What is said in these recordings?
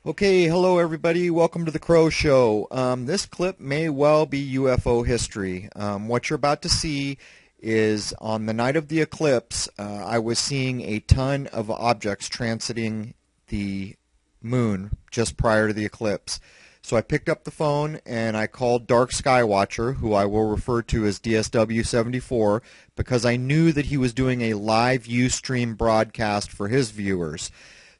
Okay, hello everybody. Welcome to the Crow Show. This clip may well be UFO history. What you're about to see is on the night of the eclipse, I was seeing a ton of objects transiting the moon just prior to the eclipse. So I picked up the phone and I called Dark Sky Watcher, who I will refer to as DSW74, because I knew that he was doing a live Ustream broadcast for his viewers.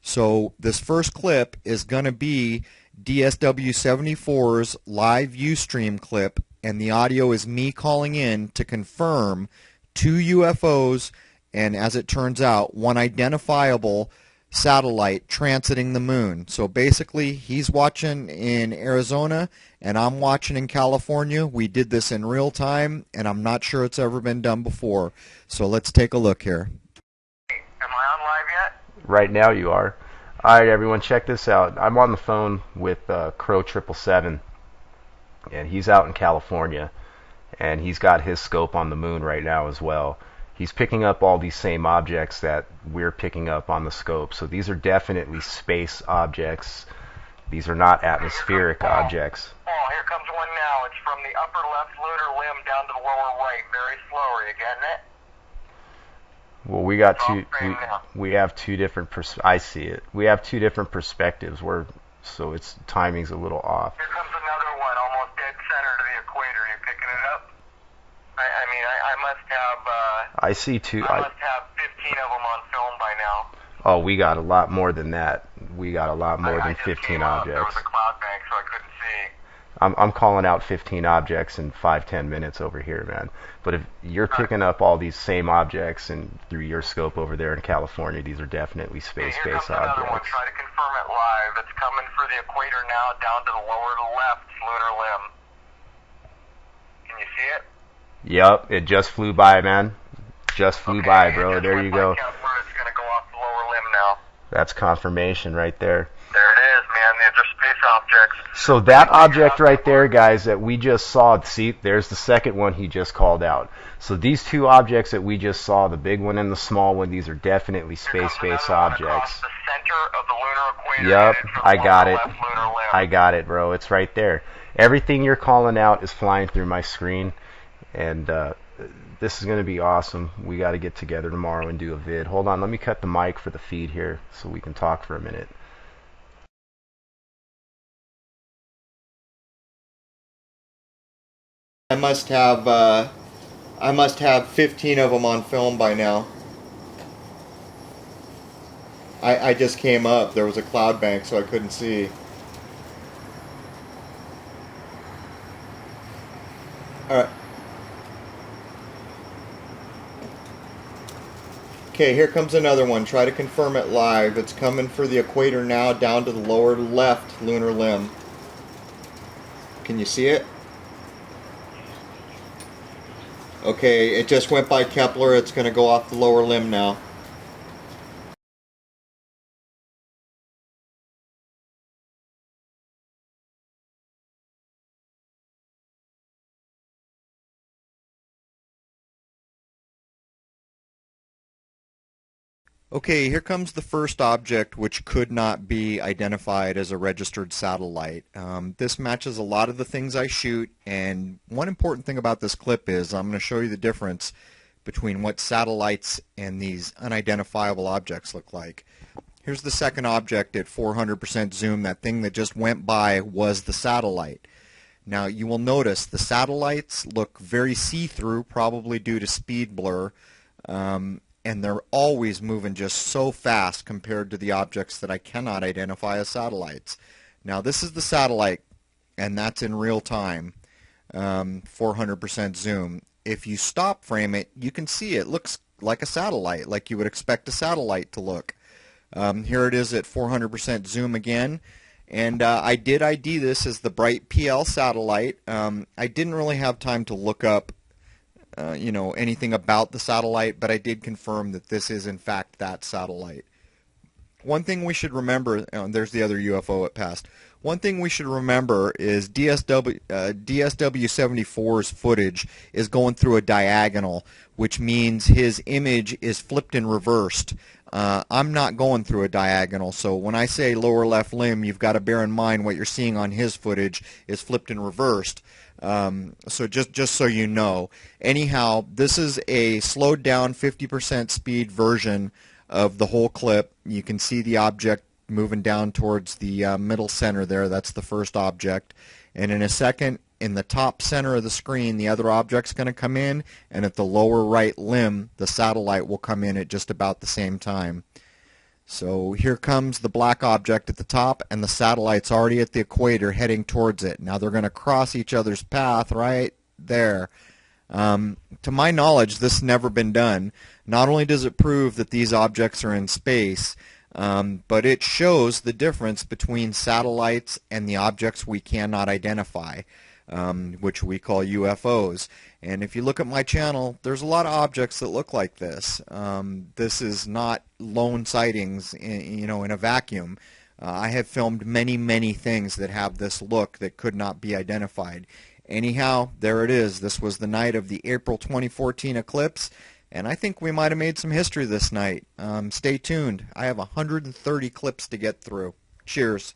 So this first clip is going to be DSW74's live Ustream clip, and the audio is me calling in to confirm two UFOs and, as it turns out, one identifiable satellite transiting the moon. So basically, he's watching in Arizona and I'm watching in California. We did this in real time, and I'm not sure it's ever been done before. So let's take a look here. Am I on live yet? Right now you are. Alright everyone, check this out. I'm on the phone with Crrow777, and he's out in California, and he's got his scope on the moon right now as well. He's picking up all these same objects that we're picking up on the scope, so these are definitely space objects. These are not atmospheric objects. Oh, here comes one now. It's from the upper left lunar limb down to the lower right. Very slow. Are you getting it? Well, we got we have two different I see it. We have two different perspectives. So its timing's a little off. Here comes another one, almost dead center to the equator. You picking it up? I must have. I see two. I must have 15 of them on film by now. Oh, we got a lot more than that. We got a lot more than 15 objects. There was a cloud bank, so I couldn't see. I'm calling out 15 objects in 5-10 minutes over here, man. But if you're picking up all these same objects and through your scope over there in California, these are definitely space-based objects. Another one. Try to confirm it live. It's coming for the equator now, down to the lower left lunar limb. Can you see it? Yep, it just flew by, man. Just flew by, bro. There you go. It's going to go off the lower limb now. That's confirmation right there. There it is, man. These are space objects. So that object right there, guys, that we just saw, see, there's the second one he just called out. So these two objects that we just saw, the big one and the small one, these are definitely space-based objects. The center of the lunar equator. Yep, I got it. I got it, bro. It's right there. Everything you're calling out is flying through my screen, and this is going to be awesome. We got to get together tomorrow and do a vid. Hold on, let me cut the mic for the feed here so we can talk for a minute. I must have 15 of them on film by now. I just came up. There was a cloud bank, so I couldn't see. Alright. Okay, here comes another one. Try to confirm it live. It's coming for the equator now, down to the lower left lunar limb. Can you see it? Okay, it just went by Kepler. It's going to go off the lower limb now. Okay, here comes the first object which could not be identified as a registered satellite. This matches a lot of the things I shoot, and one important thing about this clip is I'm going to show you the difference between what satellites and these unidentifiable objects look like. Here's the second object at 400% zoom. That thing that just went by was the satellite. Now you will notice the satellites look very see-through, probably due to speed blur. And they're always moving just so fast compared to the objects that I cannot identify as satellites. Now this is the satellite, and that's in real time, 400% zoom. If you stop frame it, you can see it looks like a satellite, like you would expect a satellite to look. Here it is at 400% zoom again, and I did ID this as the Bright PL satellite. I didn't really have time to look up anything about the satellite, but I did confirm that this is in fact that satellite. One thing we should remember, there's the other UFO it passed. One thing we should remember is DSW74's footage is going through a diagonal, which means his image is flipped and reversed. I'm not going through a diagonal, so when I say lower left limb, you've got to bear in mind what you're seeing on his footage is flipped and reversed. So just so you know. Anyhow, this is a slowed down 50% speed version of the whole clip. You can see the object moving down towards the middle center there. That's the first object. And in a second, in the top center of the screen, the other object's going to come in, and at the lower right limb, the satellite will come in at just about the same time. So here comes the black object at the top, and the satellite's already at the equator heading towards it. Now they're going to cross each other's path right there. To my knowledge, this has never been done. Not only does it prove that these objects are in space, but it shows the difference between satellites and the objects we cannot identify, which we call UFOs. And if you look at my channel, there's a lot of objects that look like this. This is not lone sightings in a vacuum. I have filmed many things that have this look that could not be identified. Anyhow, there it is. This was the night of the April 2014 eclipse, and I think we might have made some history this night. Stay tuned. I have 130 clips to get through. Cheers.